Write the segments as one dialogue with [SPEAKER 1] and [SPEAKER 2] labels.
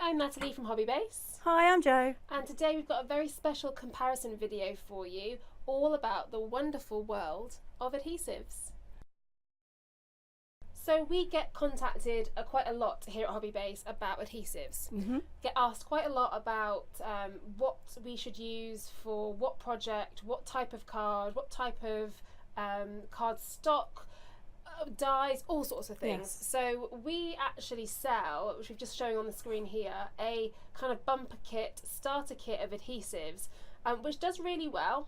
[SPEAKER 1] I'm Natalie from Hobby Base.
[SPEAKER 2] Hi, I'm Jo.
[SPEAKER 1] And today we've got a very special comparison video for you, all about the wonderful world of adhesives. So we get contacted quite a lot here at Hobby Base about adhesives. Get asked quite a lot about what we should use for what project, what type of card, what type of card stock, dyes, all sorts of things.
[SPEAKER 2] Yes.
[SPEAKER 1] So we actually sell, which we're just showing on the screen here, a kind of bumper kit, starter kit of adhesives, which does really well.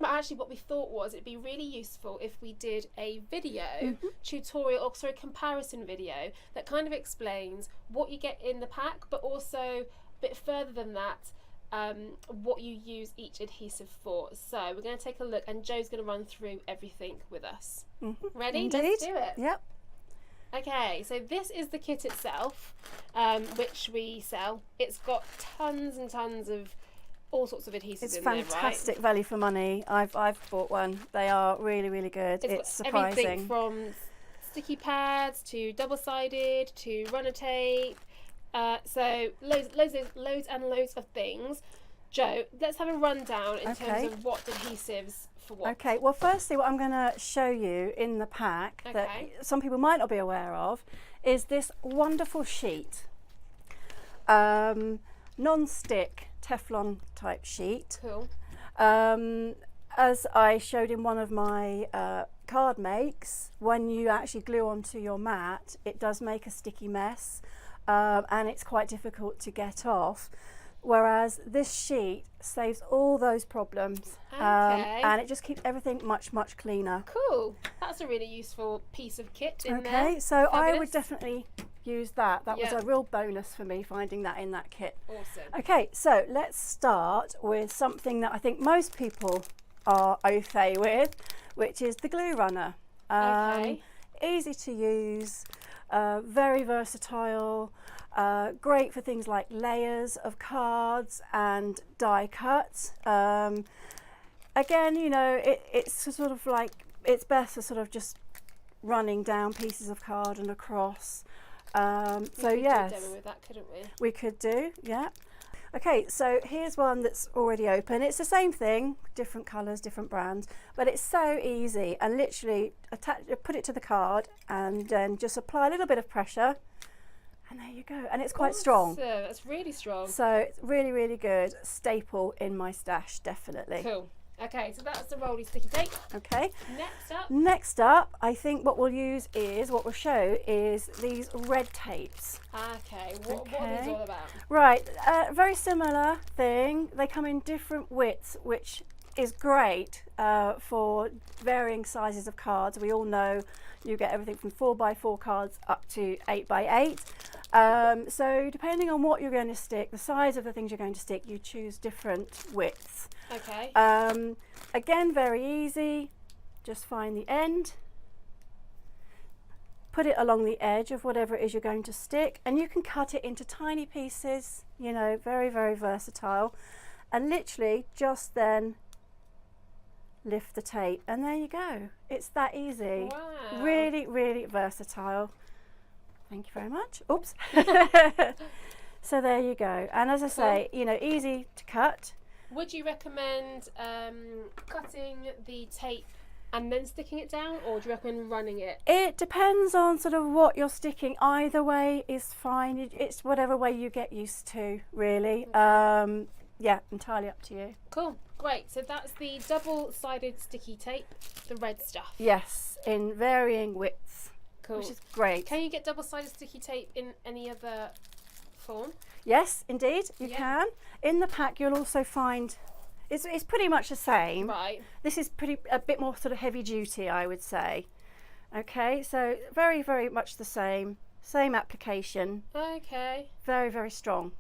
[SPEAKER 1] But actually what we thought was it'd be really useful if we did a video tutorial, or sorry, comparison video that kind of explains what you get in the pack, but also a bit further than that, what you use each adhesive for. So we're going to take a look, and Jo's going to run through everything with us. Ready?
[SPEAKER 2] Indeed.
[SPEAKER 1] Let's do it.
[SPEAKER 2] Yep.
[SPEAKER 1] Okay, so this is the kit itself, which we sell. It's got tons and tons of all sorts of adhesives
[SPEAKER 2] It's
[SPEAKER 1] in there, right?
[SPEAKER 2] fantastic value for money. I've bought one. They are really, really good. It's surprising.
[SPEAKER 1] Everything from sticky pads to double-sided to runner tape. So loads and loads of things. Jo, let's have a rundown in terms of what adhesives for what. Okay,
[SPEAKER 2] well firstly what I'm going to show you in the pack that some people might not be aware of is this wonderful sheet. Non-stick Teflon type sheet.
[SPEAKER 1] Cool.
[SPEAKER 2] As I showed in one of my card makes, when you actually glue onto your mat, it does make a sticky mess. And it's quite difficult to get off, whereas this sheet saves all those problems, and it just keeps everything much cleaner.
[SPEAKER 1] Cool, that's a really useful piece of kit in there.
[SPEAKER 2] Okay, so
[SPEAKER 1] Fabulous.
[SPEAKER 2] I would definitely use that. That was a real bonus for me, finding that in that kit.
[SPEAKER 1] Awesome.
[SPEAKER 2] Okay, so let's start with something that I think most people are au fait with, which is the glue runner. Easy to use. Very versatile, great for things like layers of cards and die cuts. Again, you know, it's sort of like, it's best for sort of just running down pieces of card and across. So yes,
[SPEAKER 1] demo with that, couldn't we?
[SPEAKER 2] We could do, yeah. Okay, so here's one that's already open. It's the same thing, different colours, different brands, but it's so easy, and literally put it to the card and then just apply a little bit of pressure, and there you go. And it's quite strong.
[SPEAKER 1] That's really strong.
[SPEAKER 2] So it's really, really good. Staple in my stash, definitely.
[SPEAKER 1] Cool. Okay, so that's the rolly sticky tape.
[SPEAKER 2] Okay.
[SPEAKER 1] Next up,
[SPEAKER 2] I think what we'll show is these red tapes.
[SPEAKER 1] Okay, what are these all about?
[SPEAKER 2] Right, very similar thing. They come in different widths, which is great for varying sizes of cards. We all know you get everything from 4x4 cards up to 8x8. So depending on what you're going to stick, the size of the things you're going to stick, you choose different widths.
[SPEAKER 1] Okay.
[SPEAKER 2] Again, very easy. Just find the end, put it along the edge of whatever it is you're going to stick, and you can cut it into tiny pieces, you know, very, very versatile. And literally just then lift the tape, and there you go. It's that easy.
[SPEAKER 1] Wow.
[SPEAKER 2] Really, really versatile. Thank you very much. Oops. So there you go. And as I say, you know, easy to cut.
[SPEAKER 1] Would you recommend cutting the tape and then sticking it down, or do you recommend running it?
[SPEAKER 2] It depends on sort of what you're sticking. Either way is fine. It's whatever way you get used to, really. Yeah, entirely up to you.
[SPEAKER 1] Cool, great. So that's the double-sided sticky tape, the red stuff.
[SPEAKER 2] Yes, in varying widths.
[SPEAKER 1] Cool.
[SPEAKER 2] Which is great.
[SPEAKER 1] Can you get double-sided sticky tape in any other form?
[SPEAKER 2] Yes, indeed, you can. In the pack, you'll also find it's pretty much the same.
[SPEAKER 1] Right.
[SPEAKER 2] This is a bit more sort of heavy duty, I would say. Okay, so very, very much the same application.
[SPEAKER 1] Okay.
[SPEAKER 2] Very, very strong.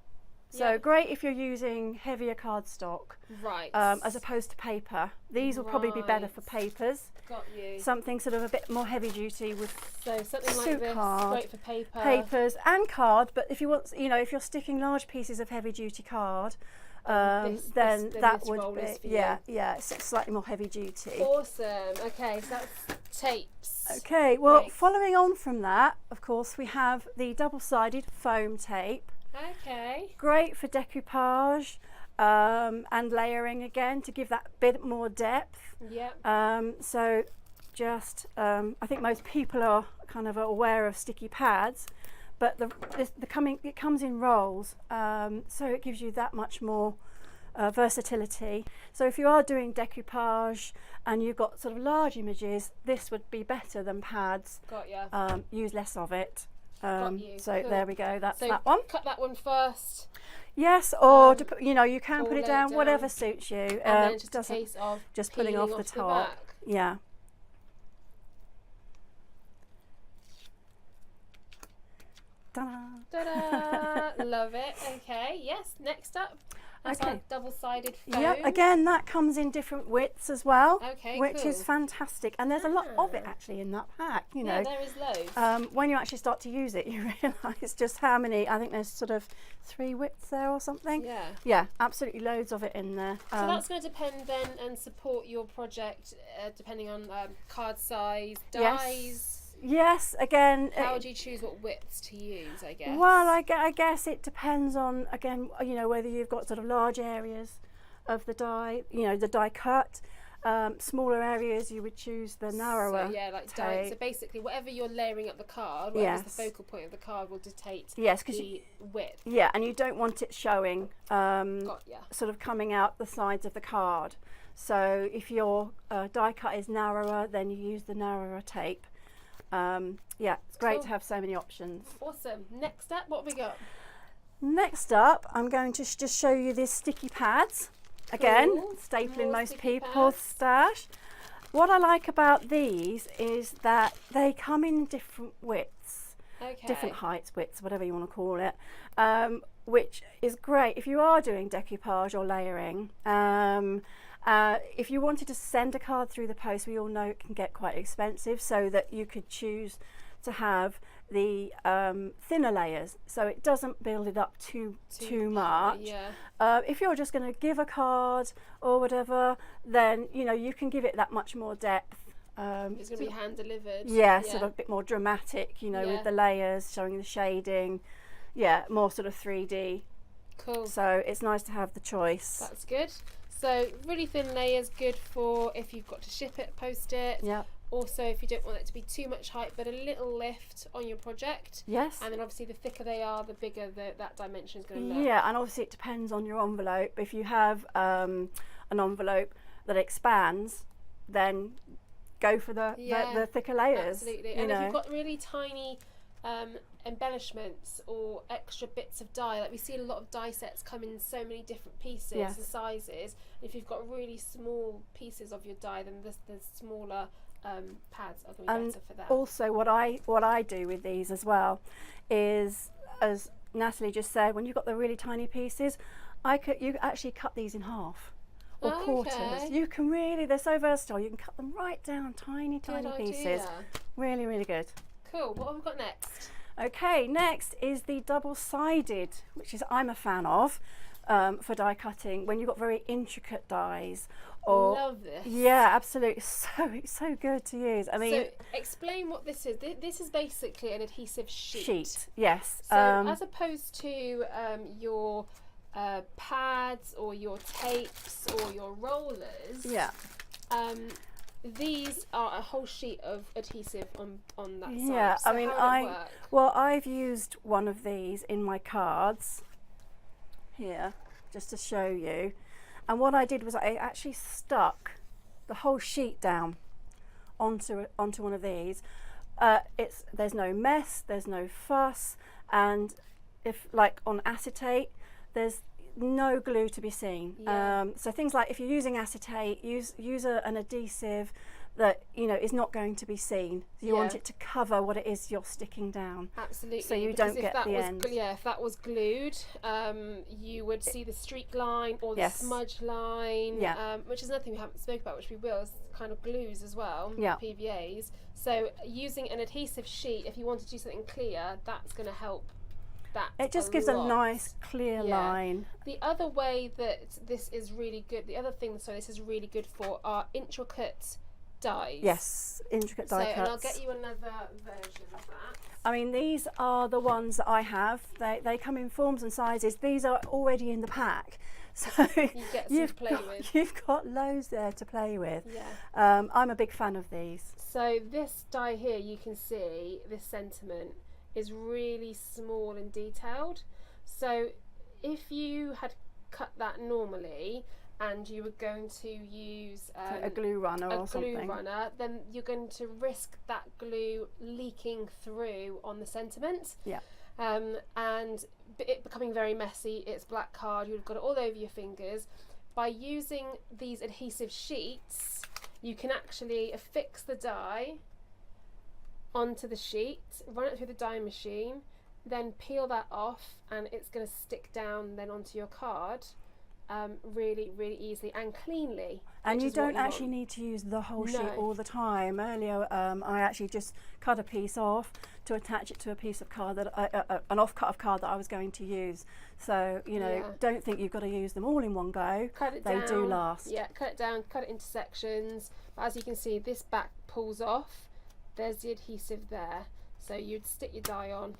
[SPEAKER 2] So great if you're using heavier cardstock,
[SPEAKER 1] right?
[SPEAKER 2] As opposed to paper. These will probably be better for papers.
[SPEAKER 1] Got you.
[SPEAKER 2] Something sort of a bit more heavy duty with
[SPEAKER 1] something like this, great for paper.
[SPEAKER 2] Papers and card, but if you want, you know, if you're sticking large pieces of heavy duty card, then that would be it's slightly more heavy duty.
[SPEAKER 1] Awesome. Okay, so that's tapes.
[SPEAKER 2] Okay, well, following on from that, of course, we have the double-sided foam tape.
[SPEAKER 1] Okay.
[SPEAKER 2] Great for decoupage and layering again to give that bit more depth.
[SPEAKER 1] Yep.
[SPEAKER 2] So just, I think most people are kind of aware of sticky pads, but it comes in rolls, so it gives you that much more versatility. So if you are doing decoupage and you've got sort of large images, this would be better than pads.
[SPEAKER 1] Got ya.
[SPEAKER 2] Use less of it.
[SPEAKER 1] Got you.
[SPEAKER 2] So
[SPEAKER 1] Cool.
[SPEAKER 2] there we go, that's
[SPEAKER 1] So
[SPEAKER 2] that one.
[SPEAKER 1] cut that one first.
[SPEAKER 2] Yes, or you know, you can
[SPEAKER 1] or
[SPEAKER 2] put it
[SPEAKER 1] lay it
[SPEAKER 2] down,
[SPEAKER 1] down.
[SPEAKER 2] whatever suits you.
[SPEAKER 1] And then it's just a
[SPEAKER 2] doesn't-
[SPEAKER 1] case of
[SPEAKER 2] just pulling off the top.
[SPEAKER 1] back.
[SPEAKER 2] Yeah. Ta-da.
[SPEAKER 1] Ta-da! Love it. Okay, yes, next up. That's our
[SPEAKER 2] Okay.
[SPEAKER 1] double-sided foam.
[SPEAKER 2] Yeah, again, that comes in different widths as well,
[SPEAKER 1] Okay,
[SPEAKER 2] which is
[SPEAKER 1] cool.
[SPEAKER 2] fantastic. And there's a lot of it
[SPEAKER 1] Ah.
[SPEAKER 2] actually in that pack, you
[SPEAKER 1] Yeah,
[SPEAKER 2] know.
[SPEAKER 1] there is loads.
[SPEAKER 2] When you actually start to use it, you realise just how many, I think there's sort of 3 widths there or something.
[SPEAKER 1] Yeah.
[SPEAKER 2] Yeah, absolutely loads of it in there.
[SPEAKER 1] So that's going to depend then and support your project depending on card size, dies.
[SPEAKER 2] Yes, again.
[SPEAKER 1] How would you choose what widths to use, I guess?
[SPEAKER 2] Well, I guess it depends on, again, you know, whether you've got sort of large areas of the die, you know, the die cut. Smaller areas, you would choose the narrower.
[SPEAKER 1] So, yeah, like die. So
[SPEAKER 2] tape.
[SPEAKER 1] basically, whatever you're layering up the card, whatever's the
[SPEAKER 2] Yes.
[SPEAKER 1] focal point of the card will dictate
[SPEAKER 2] Yes, because
[SPEAKER 1] the width.
[SPEAKER 2] yeah, and you don't want it showing,
[SPEAKER 1] Got ya.
[SPEAKER 2] sort of coming out the sides of the card. So if your die cut is narrower, then you use the narrower tape. Yeah, it's great
[SPEAKER 1] Cool.
[SPEAKER 2] to have so many options.
[SPEAKER 1] Awesome. Next up, what have we got?
[SPEAKER 2] Next up, I'm going to just show you these sticky pads. Again,
[SPEAKER 1] Cool.
[SPEAKER 2] staple in
[SPEAKER 1] More
[SPEAKER 2] most
[SPEAKER 1] sticky
[SPEAKER 2] people's
[SPEAKER 1] pads.
[SPEAKER 2] stash. What I like about these is that they come in different widths,
[SPEAKER 1] Okay.
[SPEAKER 2] different heights, widths, whatever you want to call it, which is great if you are doing decoupage or layering. If you wanted to send a card through the post, we all know it can get quite expensive, so that you could choose to have the thinner layers, so it doesn't build it up too much.
[SPEAKER 1] Yeah.
[SPEAKER 2] If you're just going to give a card or whatever, then you know you can give it that much more depth.
[SPEAKER 1] It's going to be hand delivered.
[SPEAKER 2] Yeah, sort of a bit more dramatic, you know,
[SPEAKER 1] Yeah.
[SPEAKER 2] with the layers showing the shading. Yeah, more sort of 3D.
[SPEAKER 1] Cool.
[SPEAKER 2] So it's nice to have the choice.
[SPEAKER 1] That's good. So really thin layers, good for if you've got to ship it, post it.
[SPEAKER 2] Yeah.
[SPEAKER 1] Also, if you don't want it to be too much height, but a little lift on your project.
[SPEAKER 2] Yes.
[SPEAKER 1] And then obviously the thicker they are, the bigger that dimension is going to look.
[SPEAKER 2] Yeah, and obviously it depends on your envelope. If you have an envelope that expands, then go for the thicker layers.
[SPEAKER 1] Absolutely.
[SPEAKER 2] You
[SPEAKER 1] And
[SPEAKER 2] know.
[SPEAKER 1] if you've got really tiny embellishments or extra bits of die, like we see a lot of die sets come in so many different pieces
[SPEAKER 2] Yes.
[SPEAKER 1] and sizes. If you've got really small pieces of your die, then the smaller pads are going to be
[SPEAKER 2] And
[SPEAKER 1] better for that.
[SPEAKER 2] also what I do with these as well is, as Natalie just said, when you've got the really tiny pieces, you actually cut these in half or quarters.
[SPEAKER 1] Okay.
[SPEAKER 2] You can really, they're so versatile, you can cut them right down, tiny
[SPEAKER 1] Good
[SPEAKER 2] pieces.
[SPEAKER 1] idea.
[SPEAKER 2] Really, really good.
[SPEAKER 1] Cool. What have we got next?
[SPEAKER 2] Okay, next is the double-sided, which is I'm a fan of for die cutting when you've got very intricate dies. Or
[SPEAKER 1] Love this.
[SPEAKER 2] yeah, absolutely, so good to use. I mean,
[SPEAKER 1] So explain what this is. This is basically an adhesive sheet.
[SPEAKER 2] yes.
[SPEAKER 1] So as opposed to your pads or your tapes or your rollers,
[SPEAKER 2] yeah,
[SPEAKER 1] these are a whole sheet of adhesive on that side.
[SPEAKER 2] yeah.
[SPEAKER 1] So
[SPEAKER 2] I mean,
[SPEAKER 1] how would it work?
[SPEAKER 2] well, I've used one of these in my cards here just to show you, and what I did was I actually stuck the whole sheet down onto one of these. There's no mess, there's no fuss, and if like on acetate, there's no glue to be seen.
[SPEAKER 1] Yeah.
[SPEAKER 2] So things like if you're using acetate, use an adhesive that is not going to be seen. You want
[SPEAKER 1] Yeah.
[SPEAKER 2] it to cover what it is you're sticking down.
[SPEAKER 1] Absolutely.
[SPEAKER 2] So you
[SPEAKER 1] because
[SPEAKER 2] don't
[SPEAKER 1] if
[SPEAKER 2] get
[SPEAKER 1] that
[SPEAKER 2] the
[SPEAKER 1] was
[SPEAKER 2] ends.
[SPEAKER 1] if that was glued, you would see the streak line or the
[SPEAKER 2] Yes.
[SPEAKER 1] smudge line,
[SPEAKER 2] Yeah.
[SPEAKER 1] which is another thing we haven't spoken about, which we will, is kind of glues as well,
[SPEAKER 2] Yeah.
[SPEAKER 1] PVAs. So using an adhesive sheet, if you want to do something clear, that's going to help that
[SPEAKER 2] It just gives a
[SPEAKER 1] lot.
[SPEAKER 2] nice clear
[SPEAKER 1] Yeah.
[SPEAKER 2] line.
[SPEAKER 1] The other way that this is really good, this is really good for are intricate dies.
[SPEAKER 2] Yes, intricate die cuts.
[SPEAKER 1] And I'll get you another version of that.
[SPEAKER 2] I mean, these are the ones that I have. They come in forms and sizes. These are already in the pack. So
[SPEAKER 1] you get some to play with.
[SPEAKER 2] You've got loads there to play with.
[SPEAKER 1] Yeah.
[SPEAKER 2] I'm a big fan of these.
[SPEAKER 1] So this die here, you can see this sentiment is really small and detailed. So if you had cut that normally and you were going to use
[SPEAKER 2] a glue runner or something,
[SPEAKER 1] then you're going to risk that glue leaking through on the sentiment.
[SPEAKER 2] Yeah.
[SPEAKER 1] And it becoming very messy. It's black card, you've got it all over your fingers. By using these adhesive sheets, you can actually affix the die onto the sheet, run it through the die machine, then peel that off, and it's going to stick down then onto your card really, really easily and cleanly.
[SPEAKER 2] And you don't actually need to use the whole sheet all the time. Earlier, I actually just cut a piece off to attach it to a piece of card, that an off-cut of card that I was going to use. So, you know, don't think you've got to use them all in one go.
[SPEAKER 1] Cut it
[SPEAKER 2] down.
[SPEAKER 1] They do last. Yeah, cut it down, cut it into sections. But as you can see, this back pulls off. There's the adhesive there. So you'd stick your die on,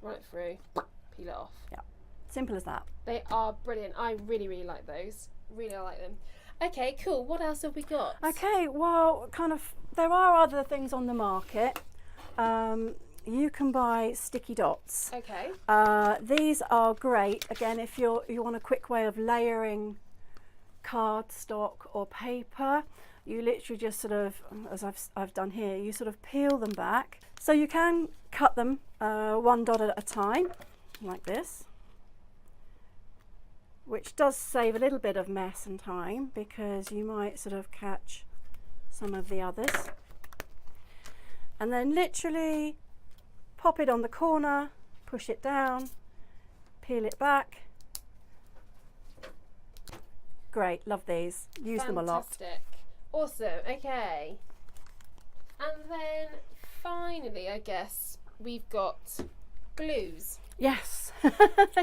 [SPEAKER 1] run it through, peel it off.
[SPEAKER 2] Yeah, simple as that.
[SPEAKER 1] They are brilliant. I really, really like those. Really like them. Okay, cool. What else have we got?
[SPEAKER 2] Okay, well, there are other things on the market. You can buy sticky dots.
[SPEAKER 1] Okay.
[SPEAKER 2] These are great, again, if you want a quick way of layering cardstock or paper. You literally just sort of, as I've done here, you sort of peel them back. So you can cut them one dot at a time, like this, which does save a little bit of mess and time, because you might sort of catch some of the others. And then literally pop it on the corner, push it down, peel it back. Great, love these. Use them a lot.
[SPEAKER 1] Fantastic. Awesome, okay. And then finally, I guess, we've got glues.
[SPEAKER 2] Yes,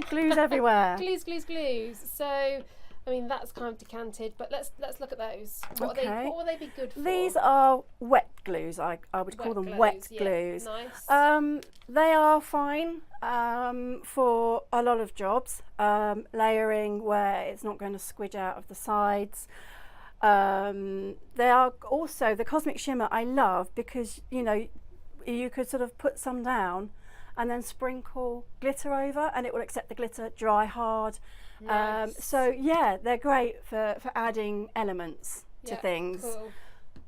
[SPEAKER 2] glues everywhere.
[SPEAKER 1] Glues. So, I mean, that's kind of decanted, but let's look at those. What will they be good for?
[SPEAKER 2] These are wet glues. I would call them wet glues.
[SPEAKER 1] Nice.
[SPEAKER 2] They are fine for a lot of jobs. Layering where it's not going to squidge out of the sides. They are also, the Cosmic Shimmer I love, because, you know, you could sort of put some down and then sprinkle glitter over, and it will accept the glitter, dry hard.
[SPEAKER 1] Nice.
[SPEAKER 2] So yeah, they're great for adding elements to things.
[SPEAKER 1] Cool.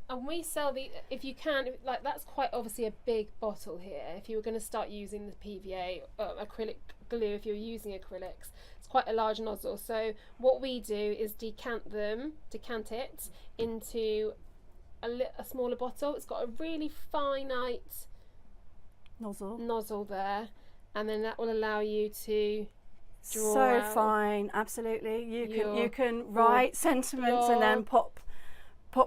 [SPEAKER 1] And we sell if you can, like, that's quite obviously a big bottle here. If you were going to start using the Pva acrylic glue, if you're using acrylics, it's quite a large nozzle. So what we do is decant it into a smaller bottle. It's got a really finite nozzle there, and then that will allow you to draw out.
[SPEAKER 2] Fine, absolutely. You can write sentiments and then pop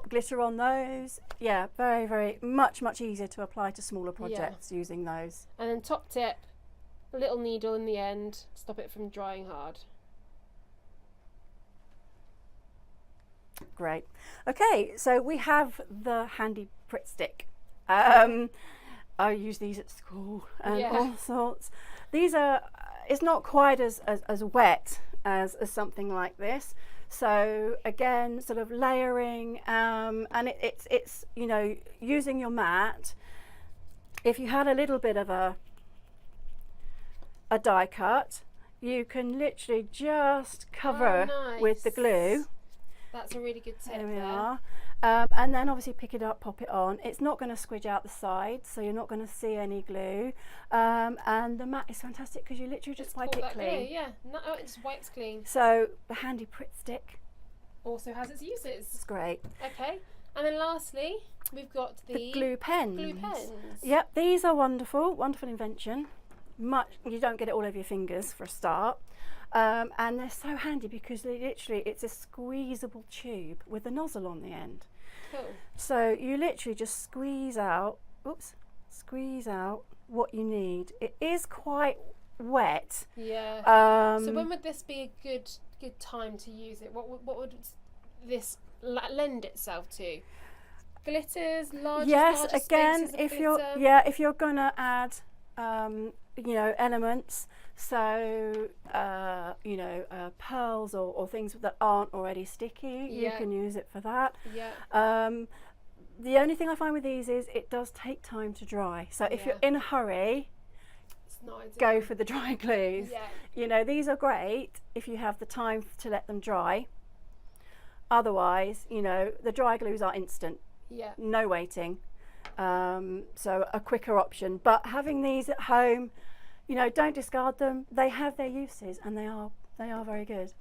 [SPEAKER 2] glitter on those. Yeah, very, very much easier to apply to smaller projects using those.
[SPEAKER 1] And then top tip, a little needle in the end, stop it from drying hard.
[SPEAKER 2] Great. Okay, so we have the handy Pritt stick. I use these at school and all sorts. These are, it's not quite as wet as something like this. So again, sort of layering, and it's you know, using your mat. If you had a little bit of a die cut, you can literally just cover with the glue.
[SPEAKER 1] That's a really good tip.
[SPEAKER 2] There we are. And then obviously pick it up, pop it on. It's not going to squidge out the sides, so you're not going to see any glue. And the mat is fantastic because you literally just wipe it clean.
[SPEAKER 1] It just wipes clean.
[SPEAKER 2] So the handy Pritt stick
[SPEAKER 1] also has its uses.
[SPEAKER 2] It's great.
[SPEAKER 1] Okay, and then lastly, we've got the
[SPEAKER 2] glue pens.
[SPEAKER 1] Glue pens.
[SPEAKER 2] Yep, these are wonderful invention. You don't get it all over your fingers for a start. And they're so handy because it's a squeezable tube with a nozzle on the end.
[SPEAKER 1] Cool.
[SPEAKER 2] So you literally just squeeze out what you need. It is quite wet.
[SPEAKER 1] Yeah. So when would this be a good time to use it? What would this lend itself to? glitters, larger
[SPEAKER 2] again,
[SPEAKER 1] spaces of
[SPEAKER 2] if
[SPEAKER 1] glitter?
[SPEAKER 2] if you're gonna add you know, elements, so you know, pearls or things that aren't already sticky, you can use it for that. The only thing I find with these is it does take time to dry, so if you're in a hurry, go for the dry glues. You know, these are great if you have the time to let them dry. Otherwise, you know, the dry glues are instant, no waiting, so a quicker option. But having these at home, you know, don't discard them. They have their uses and they are very good.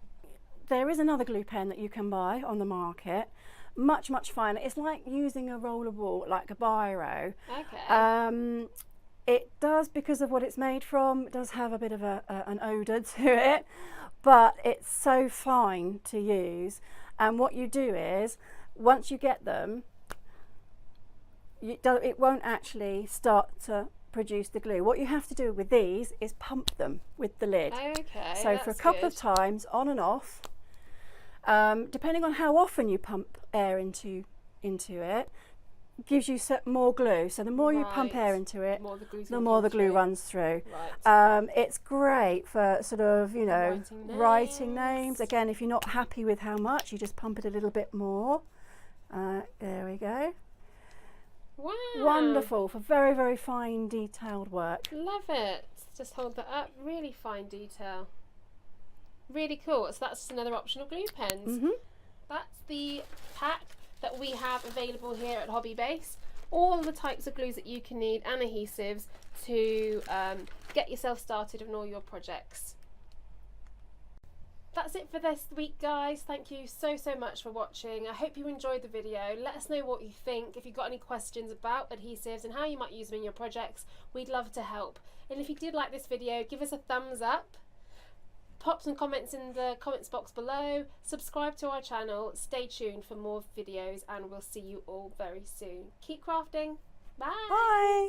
[SPEAKER 2] There is another glue pen that you can buy on the market, much finer. It's like using a roller ball, like a biro. It does, because of what it's made from, it does have a bit of an odour to it, but it's so fine to use. And what you do is, once you get them, it won't actually start to produce the glue. What you have to do with these is pump them with the lid. So for a couple of times, on and off, depending on how often you pump air into it, gives you more glue. So the more you pump air into it, the more the glue runs through. It's great for sort of, you know, writing names. Again, if you're not happy with how much, you just pump it a little bit more. There we go.
[SPEAKER 1] Wow.
[SPEAKER 2] Wonderful for very fine detailed work.
[SPEAKER 1] Love it. Just hold that up. Really fine detail. Really cool. So that's another optional glue pens. That's the pack that we have available here at Hobby Base. All the types of glues that you can need and adhesives to get yourself started on all your projects. That's it for this week, guys. Thank you so much for watching. I hope you enjoyed the video. Let us know what you think. If you've got any questions about adhesives and how you might use them in your projects, we'd love to help. And if you did like this video, give us a thumbs up. Pop some comments in the comments box below. Subscribe to our channel. Stay tuned for more videos and we'll see you all very soon. Keep crafting. Bye.
[SPEAKER 2] Bye.